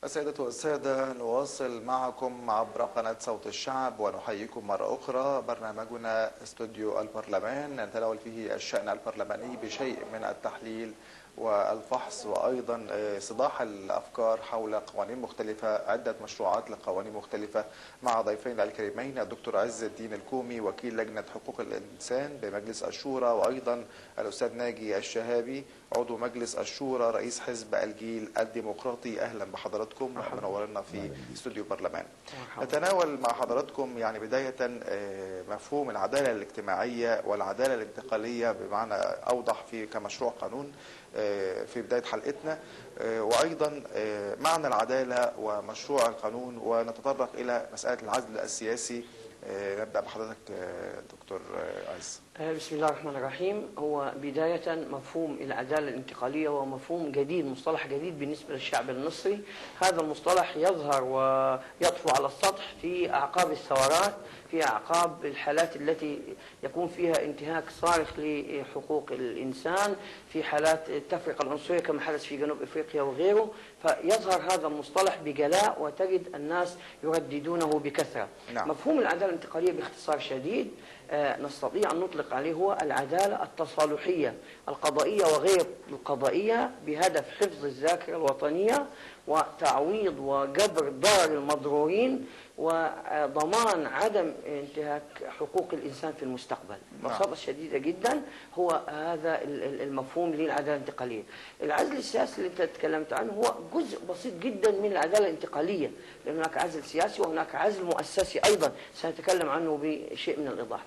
السيدة والسادة، نواصل معكم عبر قناة صوت الشعب ونحييكم مرة أخرى. برنامجنا استوديو البرلمان نتناول فيه الشأن البرلماني بشيء من التحليل والفحص، وأيضا صداح الأفكار حول قوانين مختلفة، عدة مشروعات لقوانين مختلفة، مع ضيفين الكريمين الدكتور عز الدين الكومي وكيل لجنة حقوق الإنسان بمجلس الشورى، وأيضا الأستاذ ناجي الشهابي عضو مجلس الشورى رئيس حزب الجيل الديمقراطي. أهلا بحضراتكم، منورنا في استوديو برلمان. نتناول مع حضراتكم يعني بداية مفهوم العدالة الاجتماعية والعدالة الانتقالية بمعنى أوضح في كمشروع قانون في بداية حلقتنا، وأيضا معنى العدالة ومشروع القانون، ونتطرق إلى مسألة العزل السياسي. نبدأ بحضرتك دكتور عز. بسم الله الرحمن الرحيم. هو بداية مفهوم العدالة الانتقالية هو مفهوم جديد، مصطلح جديد بالنسبة للشعب المصري. هذا المصطلح يظهر ويطفو على السطح في أعقاب الثورات، في أعقاب الحالات التي يكون فيها انتهاك صارخ لحقوق الإنسان، في حالات التفرقة العنصرية كما حدث في جنوب إفريقيا وغيره. فيظهر هذا المصطلح بجلاء وتجد الناس يرددونه بكثرة. نعم. مفهوم العدالة الانتقالية باختصار شديد نستطيع أن نطلق عليه هو العدالة التصالحية القضائية وغير القضائية، بهدف حفظ الذاكرة الوطنية وتعويض وجبر ضرر المضرورين وضمان عدم انتهاك حقوق الإنسان في المستقبل. ببساطة شديدة جدا هو هذا المفهوم للعدالة الانتقالية. العزل السياسي اللي انت تكلمت عنه هو جزء بسيط جدا من العدالة الانتقالية، لأن هناك عزل سياسي وهناك عزل مؤسسي أيضا سنتكلم عنه بشيء من الإيضاح.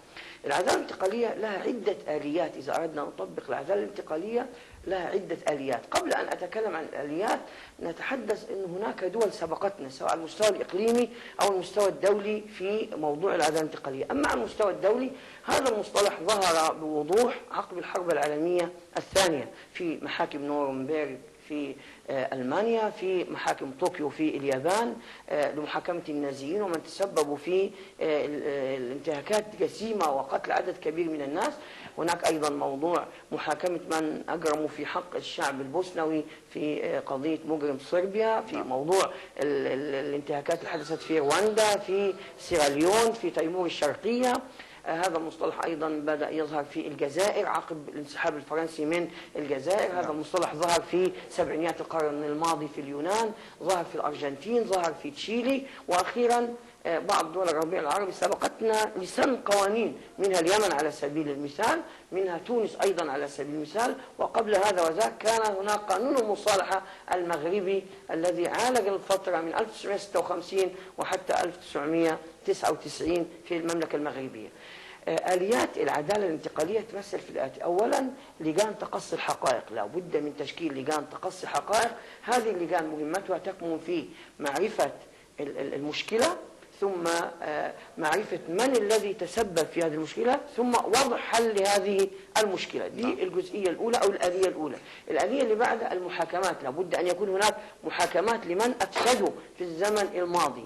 العدالة الانتقالية لها عدة آليات. إذا أردنا أن نطبق العدالة الانتقالية لها عدة آليات. قبل أن أتكلم عن الآليات نتحدث أن هناك دول سبقتنا سواء على المستوى الإقليمي أو المستوى الدولي في موضوع العدالة الانتقالية. أما على المستوى الدولي هذا المصطلح ظهر بوضوح عقب الحرب العالمية الثانية في محاكم نورنبيرغ في ألمانيا، في محاكم طوكيو في اليابان لمحاكمة النازيين ومن تسببوا في الانتهاكات جسيمة وقتل عدد كبير من الناس. هناك أيضا موضوع محاكمة من أجرموا في حق الشعب البوسنوي في قضية مجرم صربيا، في موضوع الانتهاكات اللي حدثت في رواندا، في سيراليون، في تيمور الشرقية. هذا المصطلح أيضا بدأ يظهر في الجزائر عقب الانسحاب الفرنسي من الجزائر. هذا المصطلح ظهر في سبعينيات القرن الماضي في اليونان، ظهر في الأرجنتين، ظهر في تشيلي، وأخيرا بعض دول الربيع العربي سبقتنا لسن قوانين، منها اليمن على سبيل المثال، منها تونس أيضا على سبيل المثال، وقبل هذا وذاك كان هناك قانون المصالحة المغربي الذي عالج الفترة من 1956 وحتى 1999 في المملكة المغربية. آليات العدالة الانتقالية تمثل في الآتي: أولا لجان تقصي الحقائق، لا بد من تشكيل لجان تقصي حقائق. هذه اللجان مهمتها تكمن في معرفة المشكلة، ثم معرفة من الذي تسبب في هذه المشكلة، ثم وضع حل لهذه المشكلة. دي الجزئية الأولى أو الآلية الأولى. الآلية اللي بعدها المحاكمات، لابد أن يكون هناك محاكمات لمن أفسدوا في الزمن الماضي.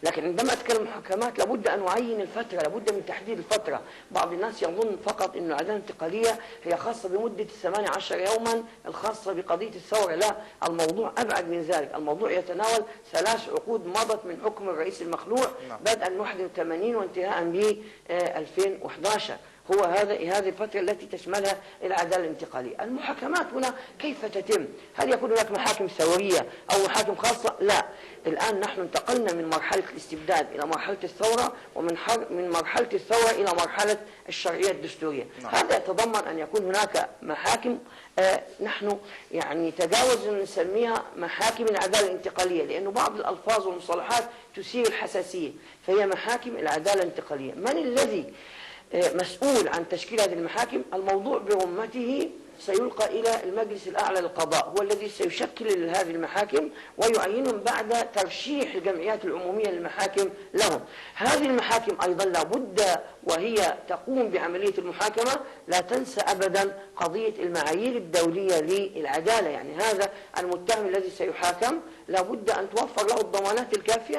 لكن عندما أتكلم محاكمات لابد أن أعين الفترة، لابد من تحديد الفترة. بعض الناس يظن فقط أن العدالة الانتقالية هي خاصة بمدة 18 يوما الخاصة بقضية الثورة. لا، الموضوع أبعد من ذلك. الموضوع يتناول 3 عقود مضت من حكم الرئيس المخلوع بدءا من 81 وانتهاء ب 2011. هو هذه الفترة التي تشملها العدالة الانتقالية. المحاكمات هنا كيف تتم؟ هل يكون هناك محاكم ثورية أو محاكم خاصة؟ لا. الآن نحن انتقلنا من مرحلة الاستبداد إلى مرحلة الثورة، ومن مرحلة الثورة إلى مرحلة الشرعية الدستورية. هذا يتضمن أن يكون هناك محاكم نحن يعني تجاوز نسميها محاكم العدالة الانتقالية، لأن بعض الألفاظ والمصطلحات تثير الحساسية، فهي محاكم العدالة الانتقالية. من الذي مسؤول عن تشكيل هذه المحاكم؟ الموضوع برمته سيلقى إلى المجلس الأعلى للقضاء، هو الذي سيشكل هذه المحاكم ويعينهم بعد ترشيح الجمعيات العمومية للمحاكم لهم. هذه المحاكم أيضا لابد وهي تقوم بعملية المحاكمة لا تنسى أبدا قضية المعايير الدولية للعدالة. يعني هذا المتهم الذي سيحاكم لابد أن توفر له الضمانات الكافية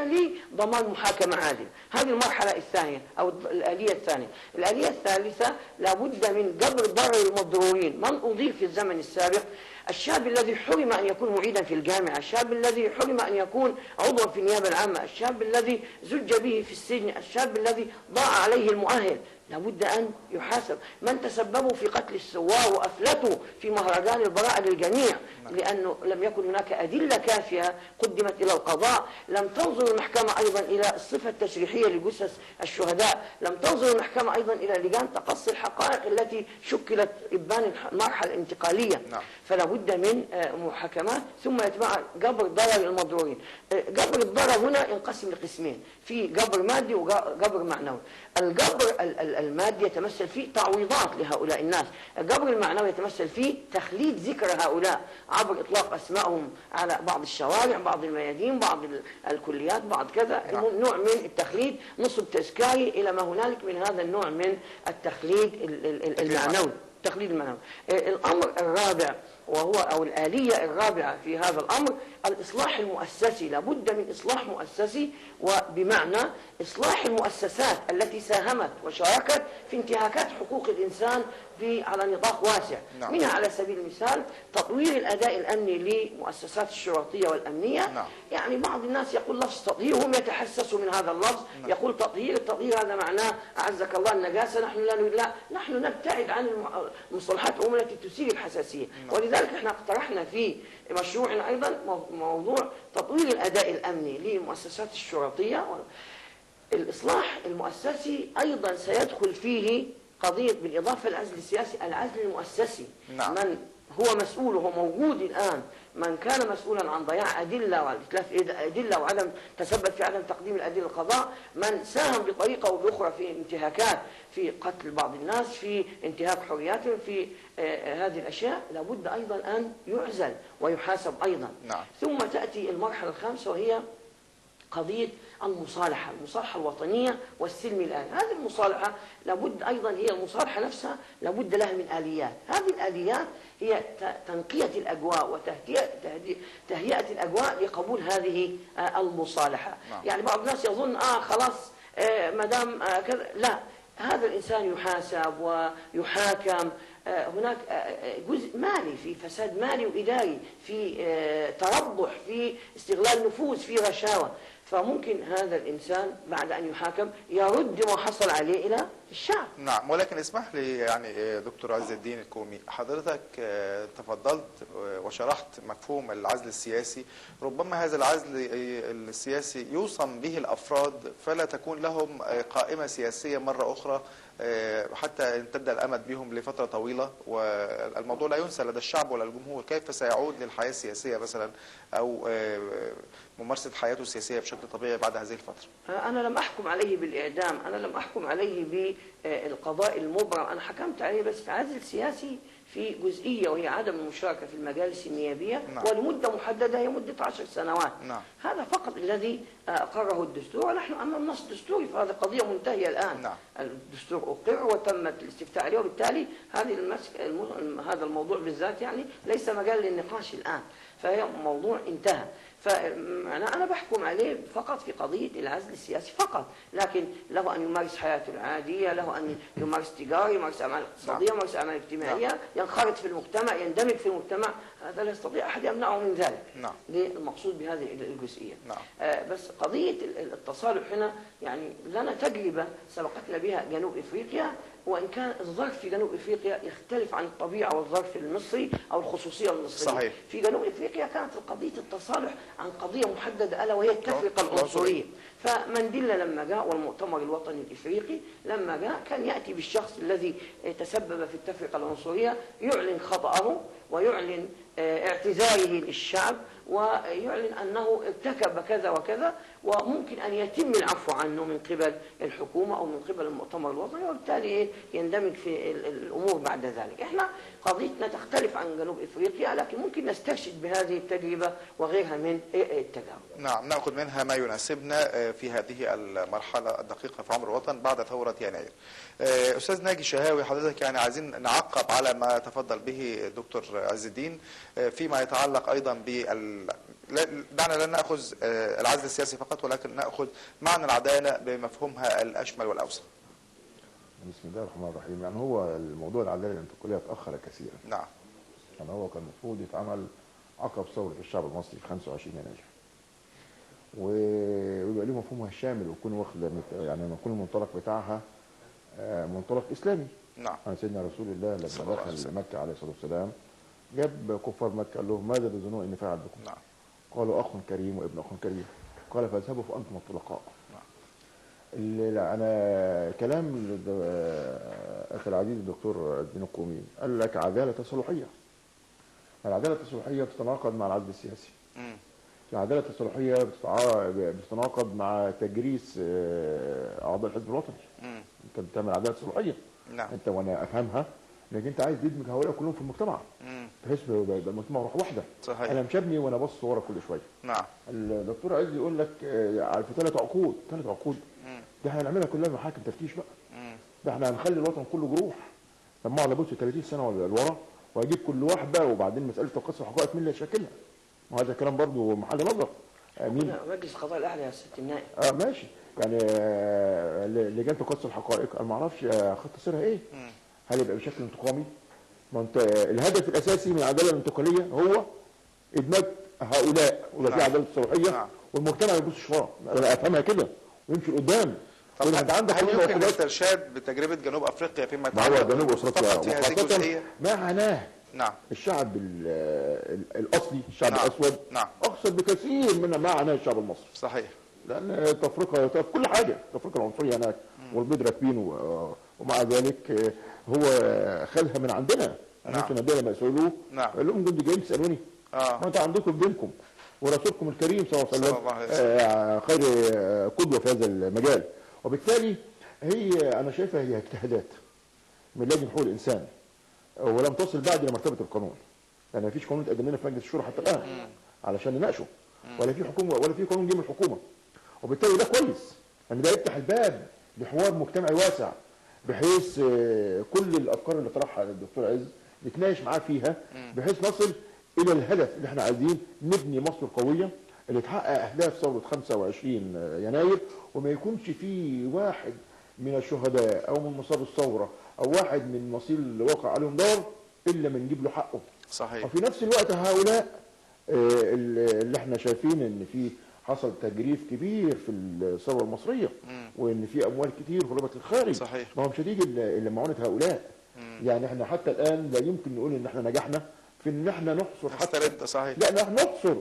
لضمان محاكمة عادلة. هذه المرحلة الثانية أو الآلية الثانية. الآلية الثالثة لابد من جبر ضرر المضرورين. من أضيف في الزمن السابق الشاب الذي حرم أن يكون معيدا في الجامعة، الشاب الذي حرم أن يكون عضوا في النيابة العامة، الشاب الذي زج به في السجن، الشاب الذي ضاع عليه المؤهل، لابد أن يحاسب. من تسببوا في قتل الثوار وأفلتوا في مهرجان البراءة للجميع لأنه لم يكن هناك أدلة كافية قدمت إلى القضاء. لم تنظر المحكمة أيضا إلى الصفة التشريحية لجثث الشهداء، لم تنظر المحكمة أيضا إلى لجان تقصي الحقائق التي شكلت إبان المرحلة الانتقالية. فلا بد من محاكمات ثم يتبع جبر ضرر المضرورين. جبر الضرر هنا ينقسم لقسمين، في جبر مادي وجبر معنوي. الجبر المادي يتمثل في تعويضات لهؤلاء الناس، الجبر المعنوي يتمثل في تخليد ذكر هؤلاء عبر إطلاق أسمائهم على بعض الشوارع، بعض الميادين، بعض الكليات، بعض كذا، نوع من التخليد، نصب تذكاري إلى ما هنالك من هذا النوع من التخليد المعنوي. التخليد المعنوي. الأمر الرابع وهو أو الآلية الرابعة في هذا الأمر الإصلاح المؤسسي. لابد من إصلاح مؤسسي، وبمعنى إصلاح المؤسسات التي ساهمت وشاركت في انتهاكات حقوق الإنسان على نطاق واسع. منها على سبيل المثال تطوير الأداء الأمني لمؤسسات الشرطية والأمنية. يعني بعض الناس يقول لفظ تطهير، هم يتحسسوا من هذا اللفظ، يقول تطهير، التطهير هذا معناه أعزك الله النجاسة. نحن لا، نحن نبتعد عن المصطلحات العمومية التي تثير الحساسية. ولذلك احنا اقترحنا في مشروعنا أيضا موضوع تطوير الأداء الأمني للمؤسسات الشرطية. الإصلاح المؤسسي أيضا سيدخل فيه قضية بالإضافة للعزل السياسي العزل المؤسسي. من هو مسؤول وهو موجود الآن، من كان مسؤولا عن ضياع أدلة وإتلاف أدلة وعدم تسبب في عدم تقديم الأدلة للقضاء، من ساهم بطريقة أو بأخرى في انتهاكات، في قتل بعض الناس، في انتهاك حرياتهم، في هذه الأشياء، لابد أيضا أن يعزل ويحاسب أيضا. ثم تأتي المرحلة الخامسة وهي قضية المصالحة الوطنية والسلم الآن. هذه المصالحة لابد أيضا، هي المصالحة نفسها لابد لها من آليات. هذه الآليات هي تنقية الأجواء وتهيئة الأجواء لقبول هذه المصالحة. يعني بعض الناس يظن خلاص ما دام كذا، لا، هذا الإنسان يحاسب ويحاكم. هناك جزء مالي، في فساد مالي وإداري، في تربح، في استغلال نفوذ، في رشاوى. فممكن هذا الإنسان بعد أن يحاكم يرد ما حصل عليه إلى الشعب. نعم، ولكن اسمح لي يعني دكتور عز الدين الكومي، حضرتك تفضلت وشرحت مفهوم العزل السياسي. ربما هذا العزل السياسي يوصم به الأفراد فلا تكون لهم قائمة سياسية مرة أخرى حتى يمتد الأمد بهم لفترة طويلة، والموضوع لا ينسى لدى الشعب ولا الجمهور. كيف سيعود للحياة السياسية مثلا أو ممارسة حياته السياسية بشكل طبيعي بعد هذه الفترة؟ أنا لم أحكم عليه بالإعدام، أنا لم أحكم عليه بالقضاء المبرم، أنا حكمت عليه بس في عزل سياسي في جزئية، وهي عدم المشاركة في المجالس النيابية. ولمدة محددة هي مدة 10 سنوات. هذا فقط الذي أقره الدستور، ونحن أمام نص دستوري، فهذه قضية منتهية الآن. الدستور أقر وتمت الاستفتاء عليه، وبالتالي هذا الموضوع بالذات يعني ليس مجال للنقاش الآن، فهي موضوع انتهى. فأنا بحكم عليه فقط في قضية العزل السياسي فقط، لكن له أن يمارس حياته العادية، له أن يمارس تجارة، يمارس أعمال اقتصادية، يمارس أعمال اجتماعية، ينخرط في المجتمع، يندمج في المجتمع. هذا لا يستطيع أحد يمنعه من ذلك. المقصود بهذه الجزئية. بس قضية التصالح هنا يعني لنا تجربة سبقتنا بها جنوب إفريقيا، وإن كان الظرف في جنوب إفريقيا يختلف عن الطبيعة والظرف المصري أو الخصوصية المصرية. صحيح. في جنوب إفريقيا كانت قضية التصالح عن قضية محددة ألا وهي التفرقة العنصرية. فمانديلا لما جاء والمؤتمر الوطني الإفريقي لما جاء كان يأتي بالشخص الذي تسبب في التفرقة العنصرية، يعلن خطأه ويعلن اعتذاره للشعب ويعلن أنه ارتكب كذا وكذا، وممكن أن يتم العفو عنه من قبل الحكومة أو من قبل المؤتمر الوطني، وبالتالي يندمج في الأمور بعد ذلك. إحنا قضيتنا تختلف عن جنوب إفريقيا، لكن ممكن نسترشد بهذه التجربة وغيرها من التجارب. نعم، نأخذ منها ما يناسبنا في هذه المرحلة الدقيقة في عمر الوطن بعد ثورة يناير. أستاذ ناجي شهاوي، حضرتك يعني عايزين نعقب على ما تفضل به الدكتور عز الدين فيما يتعلق أيضا دعنا لا نأخذ العزل السياسي فقط، ولكن نأخذ معنى العدالة بمفهومها الأشمل والأوسع. بسم الله الرحمن الرحيم. يعني هو الموضوع العدالة الانتقالية تأخر كثيرا. نعم. يعني هو كان المفروض يتعمل عقب ثوره الشعب المصري في 25 يناير، ويبقى له مفهومها الشامل، ويكون واخد يعني لما يكون المنطلق بتاعها منطلق اسلامي. نعم. عن سيدنا رسول الله صلى لما الله عليه دخل وسلم. مكه عليه الصلاه والسلام، جاب كفار مكه قال لهم ماذا تظنون اني فاعل بكم؟ نعم. قالوا اخ كريم وابن اخ كريم. قال فاذهبوا فانتم الطلقاء. نعم. لا انا كلام اخي العزيز الدكتور الدين القومي قال لك عداله تصالحيه. العداله التصالحيه بتتناقض مع العدل السياسي. العداله التصالحيه بتتناقض مع تجريس اعضاء الحزب الوطني. انت بتعمل عداله تصالحيه. نعم. انت وانا افهمها انك انت عايز تدمج هؤلاء كلهم في المجتمع بحيث يبقى المجتمع روح واحده. صحيح. انا مش ابني وانا بص ورا كل شويه. نعم. الدكتور عايز يقول لك في 3 عقود ده احنا هنعملها كلها محاكم تفتيش بقى. ده احنا هنخلي الوطن كله جروح. لما اقعد ابص 30 سنه ولا لورا واجيب كل واحده وبعدين مساله تقصي الحقائق مين اللي هيشكلها؟ وهذا كلام برضه محل نظر. مين؟ مجلس القضاء الاعلى يا ست النائب. ماشي. يعني لجان تقصي الحقائق انا ما اعرفش خط سيرها ايه؟ هل يبقى بشكل انتقامي؟ ما انت الهدف الاساسي من العداله الانتقاليه هو ادماج هؤلاء ويبقى في عداله تصالحيه والمجتمع ما يبصش ورا. انا افهمها كده ويمشي لقدام. طب هل يمكن الاسترشاد بتجربه جنوب افريقيا فيما يتعلق جنوب افريقيا فقط في هذه الجزئيه؟ ما عناه نعم. الشعب الاصلي الشعب الاسود اقصد بكثير من ما عناه الشعب المصري. صحيح. لان تفرقه في كل حاجه، تفرقه العنصريه هناك والبيض راكبين ومع ذلك هو خلها من عندنا. ممكن ندينا ما يسالوه قال لهم دول جايين تسالوني ما انت عندكم في دينكم ورسولكم الكريم صلى الله عليه وسلم خير قدوه في هذا المجال. وبالتالي انا شايفها هي اجتهادات من لجنه حقوق الانسان ولم تصل بعد لمرتبه القانون. يعني ما فيش قانون اتقدم لنا في مجلس الشورى حتى الان علشان نناقشه، ولا في حكومه ولا في قانون جه من الحكومه. وبالتالي ده كويس ان ده يفتح الباب لحوار مجتمعي واسع بحيث كل الافكار اللي طرحها الدكتور عز نتناقش معاه فيها بحيث نصل الى الهدف اللي احنا عايزين نبني مصر القويه اللي تحقق اهداف ثوره 25 يناير وما يكونش في واحد من الشهداء او من مصاب الثوره او واحد من مصير اللي وقع عليهم دار الا ما نجيب له حقه. صحيح. وفي نفس الوقت هؤلاء اللي احنا شايفين ان في حصل تجريف كبير في الثوره المصريه وان في اموال كتير هربت للخارج. صحيح. ما هو مش هتيجي الا معونه هؤلاء. يعني احنا حتى الان لا يمكن نقول ان احنا نجحنا في ان احنا نحصر حتى صحيح. لا نحن نحصر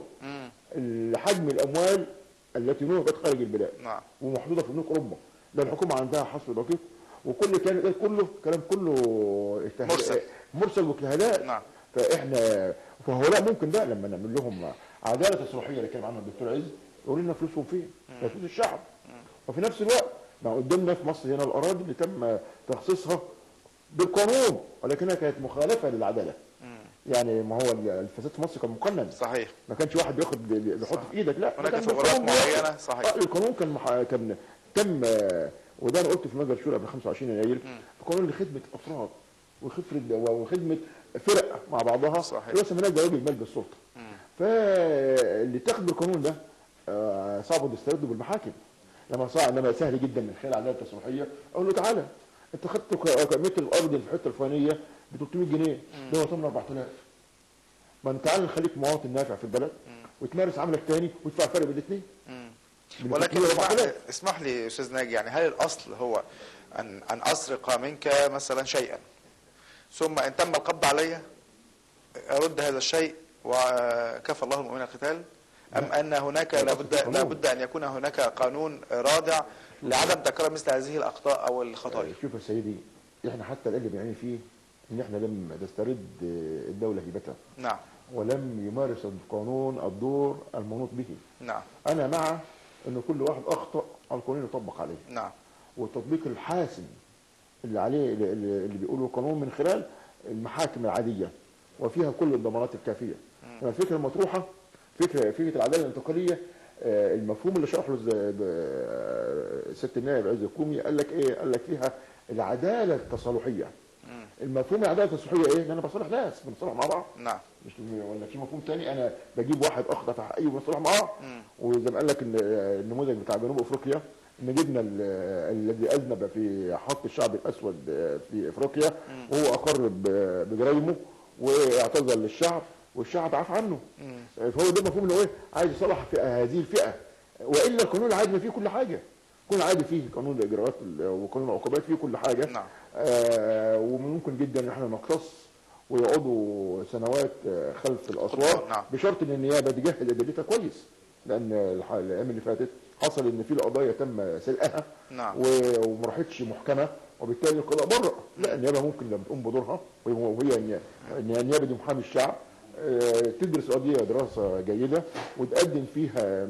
حجم الاموال التي نهبت خارج البلاد. نعم. ومحدوده في بنوك اوروبا. ده الحكومه عندها حصر دقيق وكل كلام كله مرسل واجتهادات. نعم. فاحنا فهؤلاء ممكن بقى لما نعمل لهم عداله تصريحيه اللي كان عنها الدكتور عز يقول لنا فلوسهم فين؟ فلوس الشعب. وفي نفس الوقت ما قدامنا في مصر هنا الاراضي اللي تم تخصيصها بالقانون ولكنها كانت مخالفه للعداله. يعني ما هو الفساد في مصر كان مقنن. صحيح. ما كانش واحد بيحط في ايدك لا. هناك ثغرات معينه. صحيح. القانون كان تم وده انا قلت في مجلس الشورى قبل 25 يناير القانون لخدمه افراد وخدمه فرق مع بعضها. صحيح. بس هناك ده واجب مجلس السلطه. فاللي اتخذ بالقانون ده صعب يسترده بالمحاكم. انما سهل جدا من خلال العداله التصريحيه اقول له تعالى انت خدت متر الارض في الحته الفلانيه ب 300 جنيه ده هو ثمن 4000. ما انت تعالى نخليك مواطن نافع في البلد وتمارس عملك تاني وتدفع فرق بين الاثنين. ولكن اسمح لي استاذ ناجي، يعني هل الاصل هو ان اسرق منك مثلا شيئا ثم ان تم القبض علي ارد هذا الشيء وكفى الله المؤمنين القتال، ام ان هناك لابد ان يكون هناك قانون رادع لعدم تكرار مثل هذه الاخطاء او الخطايا؟ شوف يا سيدي احنا حتى اللي بنعاني فيه ان احنا لم تسترد الدوله هيبتها. نعم. ولم يمارس القانون الدور المنوط به. نعم. انا مع ان كل واحد اخطا القانون يطبق عليه. نعم. والتطبيق الحاسم اللي عليه اللي بيقوله القانون من خلال المحاكم العاديه وفيها كل الضمانات الكافيه. الفكره المطروحه فكره العداله الانتقاليه المفهوم اللي شرحه ست النائب عز القومي قال لك ايه؟ قال لك فيها العداله التصالحيه. المفهوم العداله التصالحيه ايه؟ ان انا بصالح ناس بنصالح مع بعض. نعم. مش ولا في مفهوم ثاني انا بجيب واحد اخطا في حقي وبنصالح معاه. وزي ما قال لك النموذج بتاع جنوب افريقيا ان جبنا الذي اذنب في حق الشعب الاسود في افريقيا وهو اقر بجرائمه واعتذر للشعب والشعب عاف عنه. فهو ده مفهوم ان هو عايز يصلح هذه الفئه، والا القانون العادي ما فيه كل حاجه. القانون العادي فيه قانون الاجراءات وقانون العقوبات، فيه كل حاجه. نعم. وممكن جدا ان احنا نقتص ويقعدوا سنوات خلف الاسوار. نعم. بشرط ان النيابه تجهز ادلتها كويس، لان الايام اللي فاتت حصل ان في قضايا تم سلقها. نعم. وما راحتش محكمه، وبالتالي القضاء برأ. لا، النيابه ممكن لما تقوم بدورها، وهي النيابه دي محامي الشعب، تدرس قضيه دراسه جيده وتقدم فيها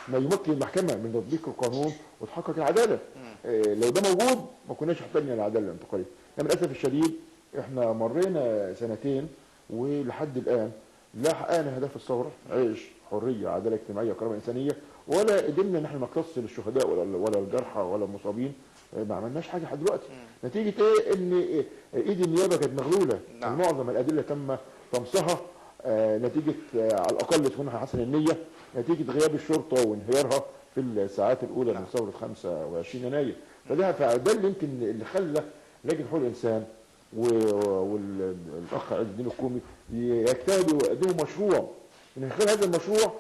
ما يمكن المحكمه من تطبيق القانون وتحقق العداله. لو ده موجود ما كناش احتاجنا العداله الانتقاليه. لكن للاسف الشديد احنا مرينا سنتين ولحد الان لا حققنا هدف الثوره، عيش، حريه، عداله اجتماعيه، كرامه انسانيه، ولا قدرنا ان احنا نقتص للشهداء ولا الجرحى ولا المصابين. ما عملناش حاجه لحد دلوقتي. نتيجه ايه؟ ان ايد النيابه كانت مغلوله. نعم. معظم الادله تم طمسها نتيجه على الاقل تكونها حسن النيه، نتيجه غياب الشرطه وانهيارها في الساعات الاولى من ثوره 25 يناير. فده اللي يمكن اللي خلى لجنه حقوق الانسان والاخ عز الدين الكومي يجتهدوا ويقدموا مشروع. من خلال هذا المشروع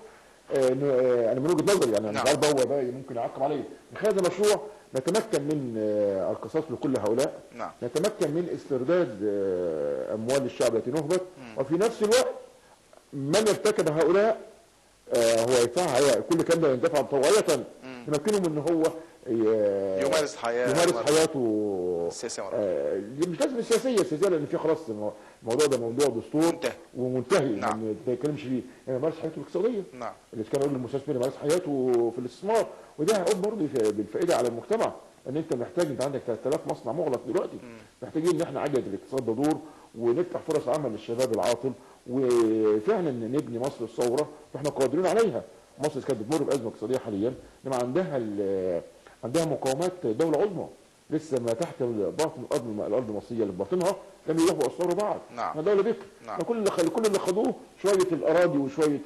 انا من وجهه نظري، يعني انا مش عارف هو بقى ممكن يعقب عليه، من خلال هذا المشروع نتمكن من القصاص لكل هؤلاء. نعم. نتمكن من استرداد اموال الشعب التي نهبت، وفي نفس الوقت من ارتكب هؤلاء هو يدفعها. كل كلام ده يندفع طوعيه، يمكنهم ان هو يمارس حياته السياسيه. مش لازم السياسيه، لان في خلاص الموضوع ده موضوع دستور ومنتهي. نعم. ما تتكلمش فيه. يعني يمارس حياته الاقتصاديه. نعم. اللي كان يقول للمستثمر يمارس حياته في الاستثمار، وده هيعود برضه بالفائده على المجتمع. ان انت محتاج، انت عندك 3000 مصنع مغلق دلوقتي. محتاجين ان احنا عجله الاقتصاد ده دور، ونفتح فرص عمل للشباب العاطل، وفعلا نبني مصر الثوره واحنا قادرين عليها. مصر كانت بتمر بازمه اقتصاديه حاليا، انما عندها مقاومات دوله عظمى لسه ما تحت باطن الارض المصريه اللي باطنها لم يروحوا اسراروا بعض. نعم. دوله بكر. نعم. كل اللي خدوه شويه الاراضي وشويه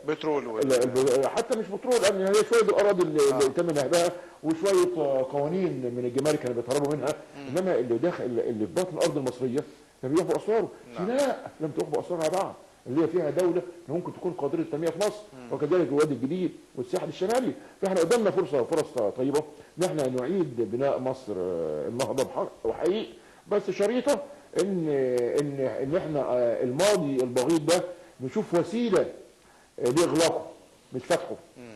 بترول حتى مش بترول، لان هي شويه الاراضي اللي تم نهبها، وشويه قوانين من الجمارك كانوا بيتهربوا منها. انما اللي داخل اللي في باطن الارض المصريه لم يروحوا اسراروا. سيناء لم تروحوا اسرارها بعض، اللي هي فيها دوله ممكن تكون قادره التنميه في مصر. وكذلك الوادي الجديد والساحل الشمالي. فاحنا قدامنا فرص طيبه ان احنا نعيد بناء مصر النهضه بحق وحقيقي، بس شريطه ان احنا الماضي البغيض ده نشوف وسيله لاغلاقه مش فتحه.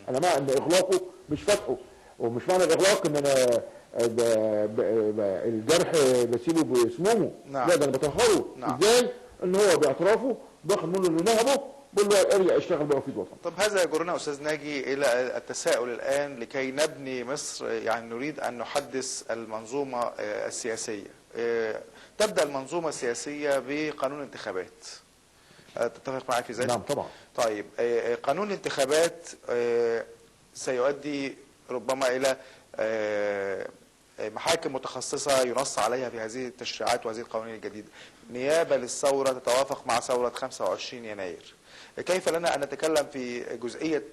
انا مع ان اغلاقه مش فتحه، ومش معنى الاغلاق ان انا الجرح بسيبه باسمه. نعم. لا، ده انا بطهره. نعم. ازاي؟ ان هو باعترافه باخد منه اللي نهبه، بقول له ارجع اشتغل بقى في الوطن. طب هذا يجرنا استاذ ناجي الى التساؤل الان، لكي نبني مصر يعني نريد ان نحدث المنظومه السياسيه. تبدا المنظومه السياسيه بقانون انتخابات. تتفق معي في ذلك؟ نعم طبعا. طيب، قانون الانتخابات سيؤدي ربما الى محاكم متخصصه ينص عليها في هذه التشريعات وهذه القوانين الجديده. نيابه للثوره تتوافق مع ثوره 25 يناير. كيف لنا ان نتكلم في جزئيه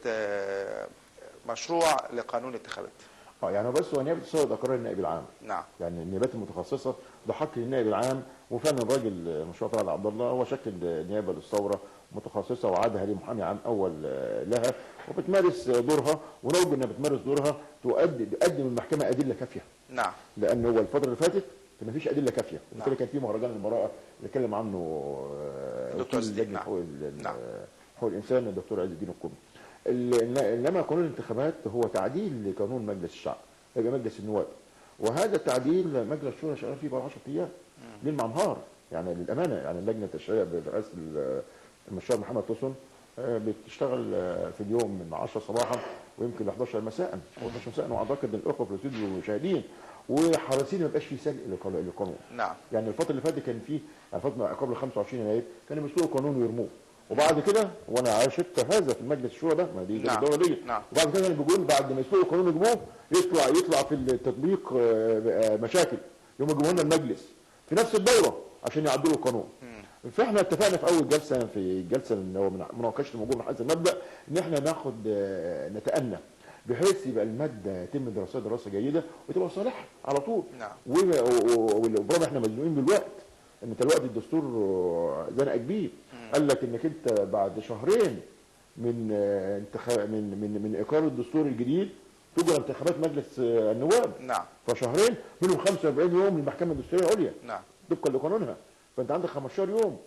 مشروع لقانون الانتخابات؟ يعني بس هو نيابه الثوره ده قرار النائب العام. نعم. يعني النيابات المتخصصه ده حق للنائب العام، وفعلا الراجل المشروع طلال عبد الله هو شكل نيابه للثوره متخصصه وعادها لمحامي عام اول لها، وبتمارس دورها، ونرجو انها بتمارس دورها تقدم المحكمه ادله كافيه. نعم. لان هو الفتره اللي فاتت ما فيش ادله كافيه، وبالتالي كان في مهرجان البراءه اللي اتكلم عنه دكتور عز الدين. حقوق الانسان الدكتور عز الدين الكومي. انما قانون الانتخابات هو تعديل لقانون مجلس الشعب، يبقى مجلس النواب، وهذا التعديل مجلس الشورى شغال فيه بقى 10 ايام ليل مع نهار. يعني للامانه يعني اللجنه التشريعيه برئاسه المستشار محمد توسن بتشتغل في اليوم من 10 صباحا ويمكن ل 11 مساء او 12 مساء، واعتقد ان الاخوه في الاستوديو مشاهدين وحريصين ما يبقاش في سلق للقانون. نعم. يعني الفتره اللي فاتت كان في فتره قبل 25 يناير كانوا بيسلقوا القانون ويرموه، وبعد كده وانا عاشت هذا في المجلس الشورى ده، ما دي الدوله دي. نعم. وبعد كده بيقول بعد ما يسلقوا القانون يجيبوه يطلع في التطبيق مشاكل، يوم يجيبوا لنا المجلس في نفس الدوره عشان يعدلوا القانون. فاحنا اتفقنا في اول جلسه، في الجلسه اللي هو مناقشه الموضوع من حيث المبدا، ان احنا ناخد نتأنى بحيث يبقى الماده يتم دراستها دراسه جيده وتبقى صالحه على طول. نعم. وبرغم احنا مزنوقين بالوقت، ان انت الوقت الدستور زنقك بيه. قال لك انك انت بعد شهرين من من اقرار الدستور الجديد تجرى انتخابات مجلس النواب. نعم. فشهرين منهم 45 يوم للمحكمه الدستوريه العليا. نعم. طبقا لقانونها. فانت عندك 15 يوم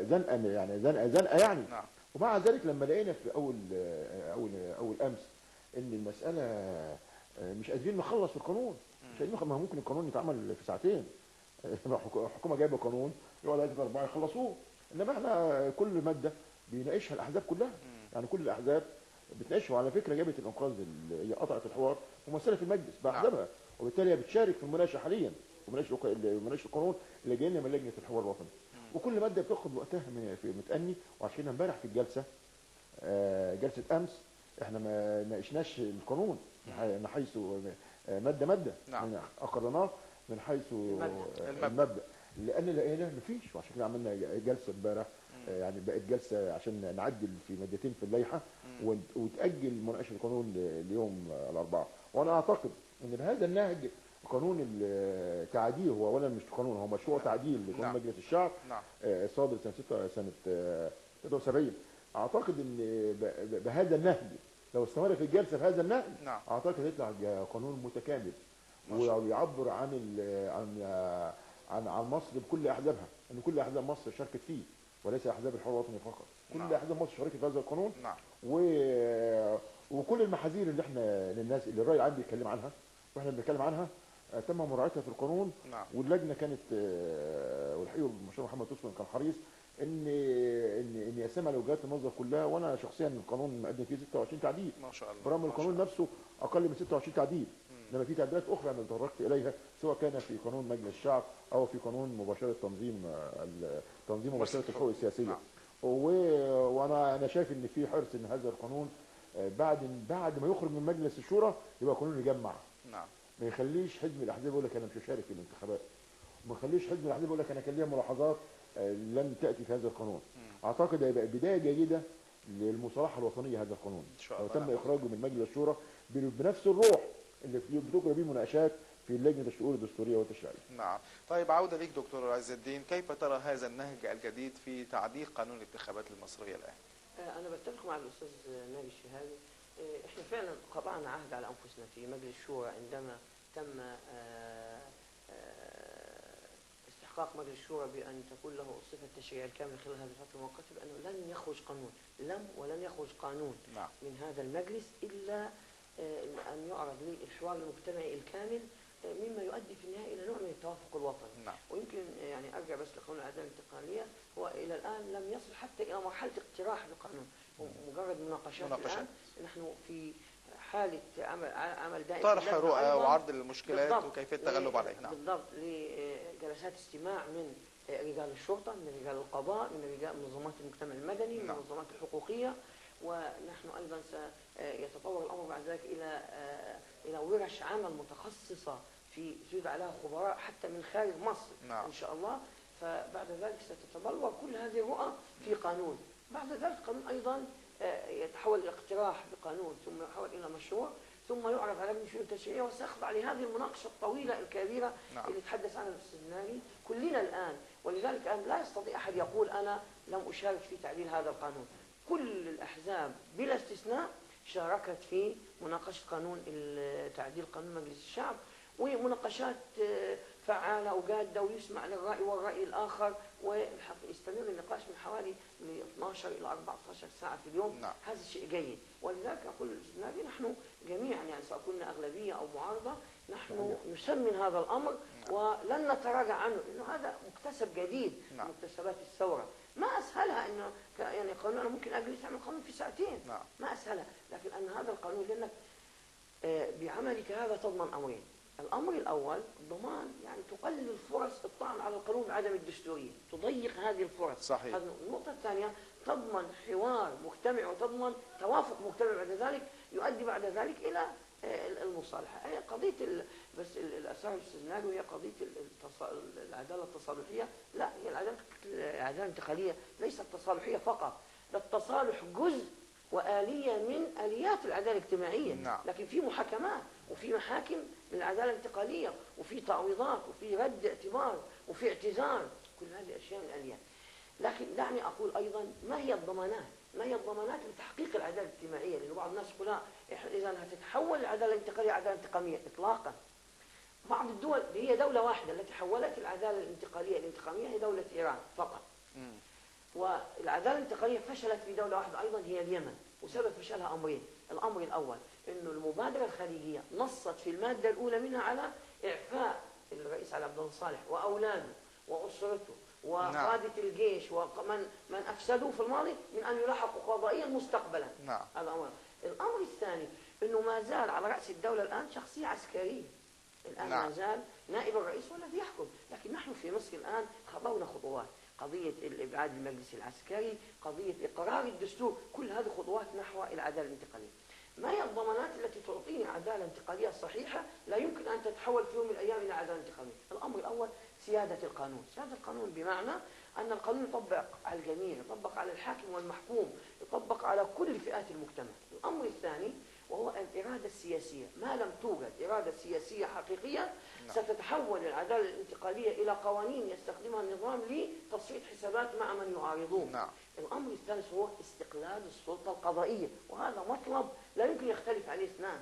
زنقه، يعني زنقه يعني. نعم. ومع ذلك لما لقينا في اول امس ان المساله مش قادرين نخلص القانون، مش قادرين نخلص. ما ممكن القانون يتعمل في ساعتين. الحكومه جايبه قانون يقعد 3 4 يخلصوه، انما احنا كل ماده بيناقشها الاحزاب كلها. يعني كل الاحزاب بتناقشها. وعلى فكره جابت الانقاذ اللي هي قطعت الحوار ممثله في المجلس باحزابها، وبالتالي هي بتشارك في المناقشه حاليا، ومناقشه القانون اللي جاي لنا من لجنه الحوار الوطني. وكل ماده بتاخد وقتها في متأني. وعشان امبارح في الجلسه جلسه امس احنا ما ناقشناش القانون من حيث ماده. نعم. اقرناه من حيث المبدا، لان لقينا مفيش. وعشان كده عملنا جلسه امبارح، يعني بقت جلسه عشان نعدل في مادتين في اللائحه وتاجل مناقشه القانون ليوم الاربعاء. وانا اعتقد ان بهذا النهج قانون التعديل هو اولا مش قانون، هو مشروع تعديل لقانون مجلس الشعب صادر سنه 73. اعتقد ان بهذا النهج لو استمر في الجلسه بهذا النهج اعتقد يطلع قانون متكامل ويعبر عن مصر بكل احزابها، ان كل احزاب مصر شاركت فيه وليس احزاب الحوار الوطني فقط. كل احزاب مصر شاركت في هذا القانون. وكل المحاذير اللي احنا للناس اللي الراي العام بيتكلم عنها واحنا بنتكلم عنها تم مراعاتها في القانون. واللجنه كانت والحقيقه المستشار محمد تسمن كان حريص ان يقسمها لوجهات النظر كلها. وانا شخصيا القانون مقدم فيه 26 تعديل ما شاء الله، برغم القانون نفسه اقل من 26 تعديل. انما في تعديلات اخرى انا تطرقت اليها سواء كان في قانون مجلس الشعب او في قانون مباشره تنظيم مباشره الحقوق السياسيه. وانا شايف ان في حرص ان هذا القانون بعد ما يخرج من مجلس الشورى يبقى قانون يجمع. ما يخليش حزب الاحزاب يقول لك انا مش هشارك في الانتخابات، وما يخليش حزب الاحزاب يقول لك انا كان ليا ملاحظات لن تاتي في هذا القانون. اعتقد هيبقى بدايه جيده للمصالحه الوطنيه هذا القانون لو تم اخراجه من مجلس الشورى بنفس الروح اللي بتجرى بيه مناقشات في لجنه الشؤون الدستوريه والتشريعيه. نعم. طيب عوده ليك دكتور عز الدين، كيف ترى هذا النهج الجديد في تعديل قانون الانتخابات المصريه الان؟ انا بتفق مع الاستاذ ناجي الشهادي. احنا فعلا قطعنا عهد على انفسنا في مجلس الشورى عندما تم استحقاق مجلس الشورى بان تكون له الصفه التشريعيه الكامله خلال هذه الفتره المؤقته، بانه لن يخرج قانون، ولن يخرج قانون من هذا المجلس الا ان يعرض للحوار المجتمعي الكامل مما يؤدي في النهايه الى نوع من التوافق الوطني. ويمكن يعني ارجع بس لقانون العداله الانتقاليه، هو الى الان لم يصل حتى الى مرحله اقتراح القانون، مجرد مناقشات. الان نحن في حاله عمل دائم طرح رؤى وعرض المشكلات وكيفيه التغلب عليها. بالضبط، لجلسات استماع من رجال الشرطه، من رجال القضاء، من رجال منظمات المجتمع المدني، من المنظمات الحقوقيه. ونحن ايضا سيتطور الامر بعد ذلك الى ورش عمل متخصصه في زيد عليها خبراء حتى من خارج مصر. ان شاء الله. فبعد ذلك ستتبلور كل هذه الرؤى في قانون. بعد ذلك القانون ايضا يتحول الى اقتراح بقانون، ثم يتحول الى مشروع، ثم يعرض على لجنه الشؤون التشريعيه وسيخضع لهذه المناقشه الطويله الكبيره اللي تحدث عنها الاستاذ ناجي كلنا الان. ولذلك الان لا يستطيع احد يقول انا لم اشارك في تعديل هذا القانون. كل الاحزاب بلا استثناء شاركت في مناقشه قانون تعديل قانون مجلس الشعب، ومناقشات فعاله وجاده ويسمع للراي والراي الاخر، ويستمر النقاش من حوالي 12 الى 14 ساعه في اليوم. هذا شيء جيد. ولذلك اقول للاستاذ نحن جميعا يعني سواء كنا اغلبيه او معارضه نحن نسمن هذا الامر ولن نتراجع عنه، لانه هذا مكتسب جديد من مكتسبات الثوره. ما اسهلها انه يعني قانون انا ممكن اجلس اعمل قانون في ساعتين، ما اسهلها، لكن ان هذا القانون لانك بعملك هذا تضمن امرين. الامر الاول ضمان، يعني تقلل فرص الطعن على القانون بعدم الدستوريه، تضيق هذه الفرص. صحيح. النقطه الثانيه تضمن حوار مجتمعي وتضمن توافق مجتمعي بعد ذلك يؤدي بعد ذلك الى المصالحه. هي قضيه بس الاساس الاستثنائي وهي قضيه العداله التصالحيه. لا، هي العداله الانتقاليه ليست تصالحيه فقط، ده التصالح جزء وآلية من آليات العدالة الاجتماعية. لكن في محاكمات وفي محاكم للعدالة الانتقالية وفي تعويضات وفي رد اعتبار وفي اعتذار. كل هذه الأشياء من الآليات. لكن دعني أقول أيضا ما هي الضمانات؟ ما هي الضمانات لتحقيق العدالة الاجتماعية؟ لأن بعض الناس يقول إذا هتتحول العدالة الانتقالية عدالة انتقامية، إطلاقا. بعض الدول، هي دولة واحدة التي حولت العدالة الانتقامية هي دولة إيران فقط. والعدالة الانتقالية فشلت في دولة واحدة أيضا هي اليمن، وسبب فشلها أمرين. الأمر الأول أنه المبادرة الخليجية نصت في المادة الأولى منها على إعفاء الرئيس علي عبد الله صالح وأولاده وأسرته وقادة الجيش ومن أفسدوا في الماضي من أن يلاحقوا قضائيا مستقبلا. هذا أمر. الأمر الثاني أنه ما زال على رأس الدولة الآن شخصية عسكرية. الآن ما زال نائب الرئيس هو الذي يحكم. لكن نحن في مصر الآن خطونا خطوات، قضية الإبعاد المجلس العسكري، قضية إقرار الدستور، كل هذه خطوات نحو العدالة الانتقالية. ما هي الضمانات التي تعطيني عدالة انتقالية صحيحة لا يمكن أن تتحول في يوم من الأيام إلى عدالة انتقالية؟ الأمر الأول سيادة القانون. سيادة القانون بمعنى أن القانون يطبق على الجميع، يطبق على الحاكم والمحكوم، يطبق على كل فئات المجتمع. الأمر الثاني وهو الإرادة السياسية. ما لم توجد إرادة سياسية حقيقية ستتحول العدالة الانتقالية إلى قوانين يستخدمها النظام لتصفية حسابات مع من يعارضون. الأمر الثالث هو استقلال السلطة القضائية، وهذا مطلب لا يمكن يختلف عليه اثنان.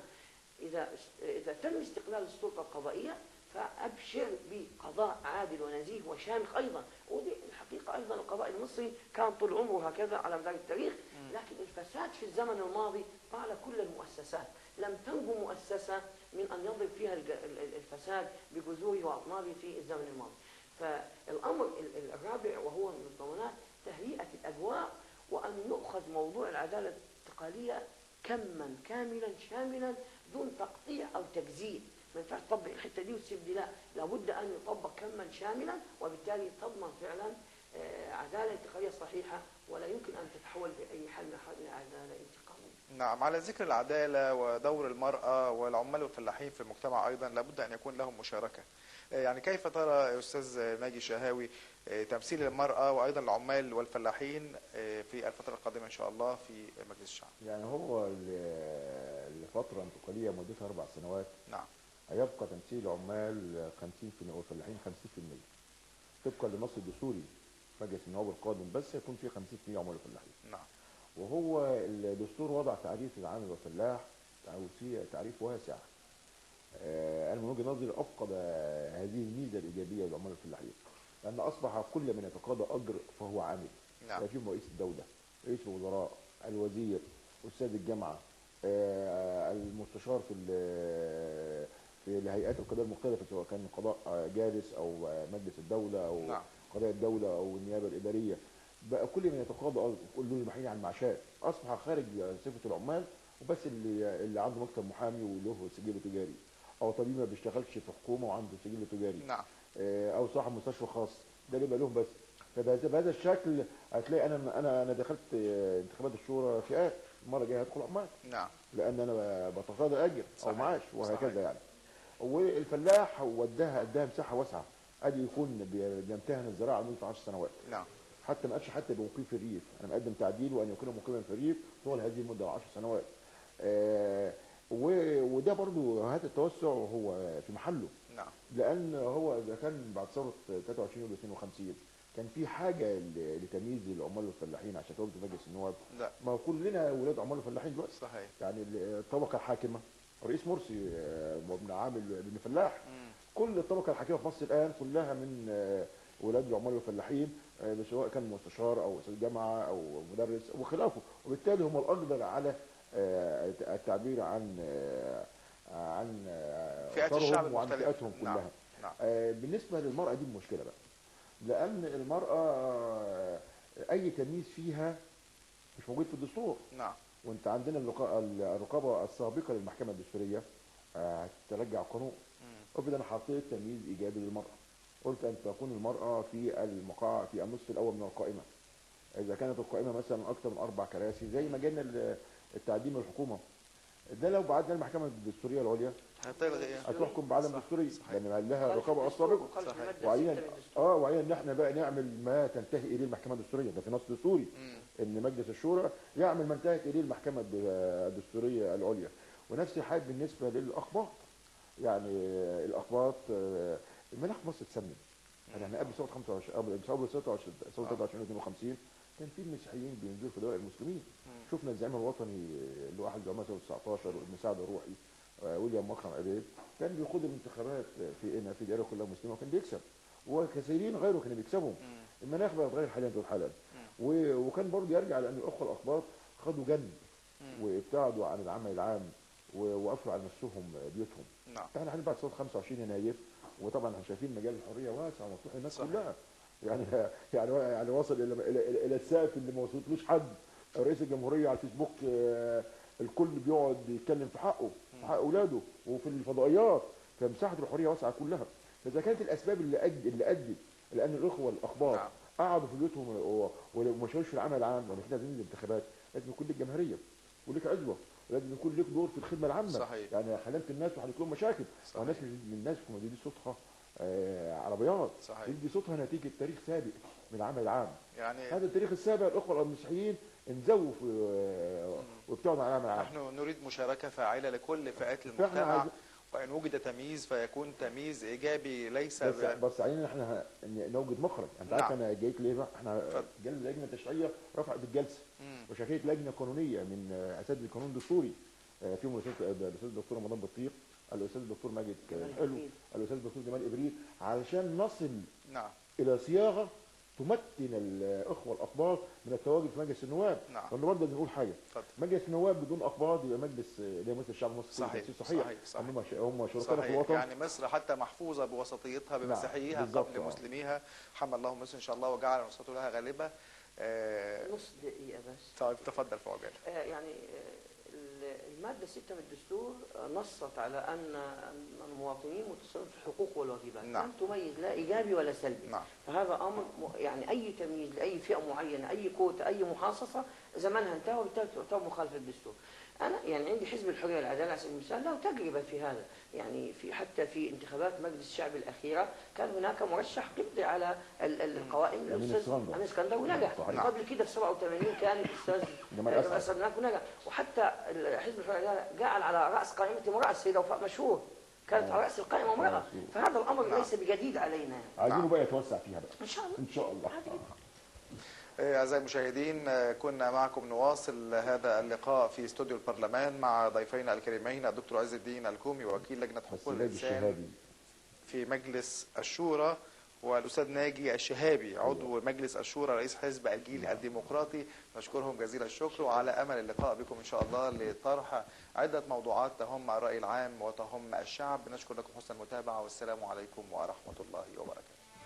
إذا تم استقلال السلطة القضائية فأبشر بقضاء عادل ونزيه وشامخ أيضا. ودي الحقيقة أيضا القضاء المصري كان طول عمره هكذا على مدار التاريخ، لكن الفساد في الزمن الماضي طال كل المؤسسات. لم تنجو مؤسسة من أن يضرب فيها الفساد بجذوره وأطنابه في الزمن الماضي. فالأمر الرابع وهو من الضمانات تهيئة الأجواء، وأن يؤخذ موضوع العدالة الانتقالية كما كاملا شاملا دون تقطيع أو تجزيء. ما ينفعش تطبق الحتة دي وتسيب دي، لا، لابد أن يطبق كما شاملا، وبالتالي تضمن فعلا عدالة انتقالية صحيحة، ولا يمكن أن تتحول بأي حال من الأحوال إلى عدالة انتقالية. نعم، على ذكر العدالة ودور المرأة والعمال والفلاحين في المجتمع أيضا لابد أن يكون لهم مشاركة. يعني كيف ترى يا أستاذ ناجي شهاوي تمثيل المرأة وأيضا العمال والفلاحين في الفترة القادمة إن شاء الله في مجلس الشعب؟ يعني هو لفترة انتقالية مدتها 4 سنوات. نعم. هيبقى تمثيل العمال 50% والفلاحين 50%. طبقا لنص الدستوري مجلس النواب القادم بس يكون فيه 50% عمال وفلاحين. نعم. وهو الدستور وضع تعريف العامل والفلاح تعريف واسع. انا من وجهة نظري افقد هذه الميزه الايجابيه للعمال والفلاحين، لان اصبح كل من يتقاضى اجر فهو عامل. نعم. فيهم رئيس الدوله، رئيس الوزراء، الوزير، استاذ الجامعه، المستشار في الهيئات القضائيه المختلفه، سواء كان قضاء جالس او مجلس الدوله او نعم. قضاء الدوله او النيابه الاداريه. بقى كل من يتقاضى كل دول محيين عن المعاشات، اصبح خارج صفه العمال، وبس اللي عنده مكتب محامي وله سجل تجاري، او طبيب ما بيشتغلش في حكومه وعنده سجل تجاري. نعم. او صاحب مستشفى خاص، ده بيبقى لهم بس. فبهذا الشكل هتلاقي انا دخلت انتخابات الشورى فئات، المره الجايه هدخل عمال. نعم. لان انا بتقاضى اجر او معاش وهكذا. صحيح. يعني والفلاح اداها مساحه واسعه، ادي يكون بيمتهن الزراعه لمده 10 سنوات. نعم. حتى ما قالش حتى بمقيم في الريف، انا مقدم تعديل وان يكون مقيما في الريف طول هذه المده 10 سنوات. وده برضو هذا التوسع هو في محله. نعم. لان هو اذا كان بعد ثوره 23 يوليو 52 كان في حاجه لتمييز العمال والفلاحين عشان تواجدوا في مجلس النواب. لا، ما كلنا ولاد عمال وفلاحين دلوقتي. صحيح. يعني الطبقه الحاكمه رئيس مرسي ابن عامل ابن فلاح. كل الطبقه الحاكمه في مصر الان كلها من ولاد العمال والفلاحين، سواء كان مستشار او استاذ جامعه او مدرس وخلافه، وبالتالي هم الاقدر على التعبير عن فئات الشعب وعن المختلفه. فئاتهم كلها. نعم. نعم. بالنسبه للمراه دي المشكله بقى، لان المراه اي تمييز فيها مش موجود في الدستور. نعم. وانت عندنا الرقابه السابقه للمحكمه الدستوريه هترجع القانون. افرض انا حطيت تمييز ايجابي للمراه، قلت ان تكون المراه في في النصف الاول من القائمه. اذا كانت القائمه مثلا اكثر من 4 كراسي زي ما جالنا التعديل من الحكومه، ده لو بعدنا المحكمه الدستوريه العليا هتحكم بعدم دستوريه، لان لها رقابه سابقه. وعلينا ان احنا بقى نعمل ما تنتهي اليه المحكمه الدستوريه، ده في نص دستوري ان مجلس الشورى يعمل ما انتهت اليه المحكمه الدستوريه العليا. ونفس الحال بالنسبه للاقباط. يعني الاقباط المناخ في مصر اتسمم. يعني قبل ثوره 25 قبل ثوره 23 52 كان في المسيحيين بينزلوا في دوائر المسلمين. شفنا الزعيم الوطني اللي هو احد زعماء ثوره 19 وابن سعد الروحي ويليام مكرم عبيد، كان بيخوض الانتخابات في دائره كلها مسلمه وكان بيكسب، وكثيرين غيره كانوا بيكسبهم. المناخ بقى اتغير حاليا دول حالا. وكان برضه يرجع لان الاخوه الاقباط خدوا جنب وابتعدوا عن العمل العام وقفلوا على نفسهم بيوتهم. نعم. احنا بعد ثوره 25 يناير، وطبعا احنا شايفين مجال الحريه واسع ومفتوح للناس كلها. يعني وصل الى السقف اللي ما وصلتلوش حد. رئيس الجمهوريه على الفيسبوك الكل بيقعد يتكلم في حقه، في حق اولاده، وفي الفضائيات. فمساحه الحريه واسعه كلها. فاذا كانت الاسباب اللي ادت لان الاخوه الاخبار نعم. قعدوا في بيوتهم وما شاركوش في العمل العام، ولا احنا عايزين الانتخابات، لازم يكون لك جماهيريه ولك عزوه، ولازم يكون لك دور في الخدمه العامه. صحيح. يعني حلمت الناس وحلت لهم مشاكل، والناس من الناس دي صوتها عربيات. صحيح. دي صوتها نتيجه تاريخ سابق من العمل العام. يعني هذا التاريخ السابق الاخوه المسيحيين انزووا وابتعدوا عن العمل العام. نحن نريد مشاركه فاعله لكل فئات المجتمع، وان وجد تمييز فيكون تمييز ايجابي ليس بس عايزين احنا نوجد مخرج. انت عارف انا جايك ليه بقى؟ احنا لجنه تشريعيه رفعت الجلسه وشكلت لجنه قانونيه من اساتذه القانون الدستوري، فيهم الاستاذ الدكتور رمضان بطيق، الاستاذ الدكتور ماجد حلو، الاستاذ الدكتور جمال ابريد، علشان نصل نعم الى صياغه تمكن الاخوه الاقباط من التواجد في مجلس النواب. نعم. لان برضه نقول حاجه، مجلس النواب بدون اقباط يبقى مجلس اللي هو مجلس الشعب المصري. صحيح. هم شركاء في الوطن. يعني مصر حتى محفوظه بوسطيتها بمسيحيها قبل مسلميها. حمد الله مصر ان شاء الله وجعل نصرته لها غالبه. نص دقيقه بس. طيب تفضل في عجاله. يعني المادة 6 من الدستور نصت على أن المواطنين متصلون في الحقوق والواجبات. نعم. لم تميز لا إيجابي ولا سلبي. نعم. فهذا أمر يعني أي تمييز لأي فئة معينة، أي كوتا، أي محاصصة زمانها انتهى وبالتالي تعتبر مخالفة الدستور. أنا يعني عندي حزب الحرية والعدالة على سبيل المثال له تجربة في هذا. يعني حتى في انتخابات مجلس الشعب الأخيرة كان هناك مرشح قبطي على القوائم، الأستاذ أمين اسكندر، ونجح. قبل كده في 87 كان الأستاذ جمال أسد ونجح. وحتى حزب الحرية والعدالة جعل على رأس قائمة امرأة السيدة وفاء مشهور، كانت على رأس القائمة امرأة. فهذا الأمر ليس بجديد علينا. عايزينه بقى يتوسع فيها بقى إن شاء الله. إن شاء الله. أعزائي المشاهدين، كنا معكم نواصل هذا اللقاء في استوديو البرلمان مع ضيفينا الكريمين الدكتور عز الدين الكومي وكيل لجنة حقوق الإنسان في مجلس الشورى، والأستاذ ناجي الشهابي عضو مجلس الشورى رئيس حزب الجيل الديمقراطي. نشكرهم جزيل الشكر، وعلى أمل اللقاء بكم إن شاء الله لطرح عدة موضوعات تهم الرأي العام وتهم الشعب. نشكر لكم حسن المتابعة، والسلام عليكم ورحمة الله وبركاته.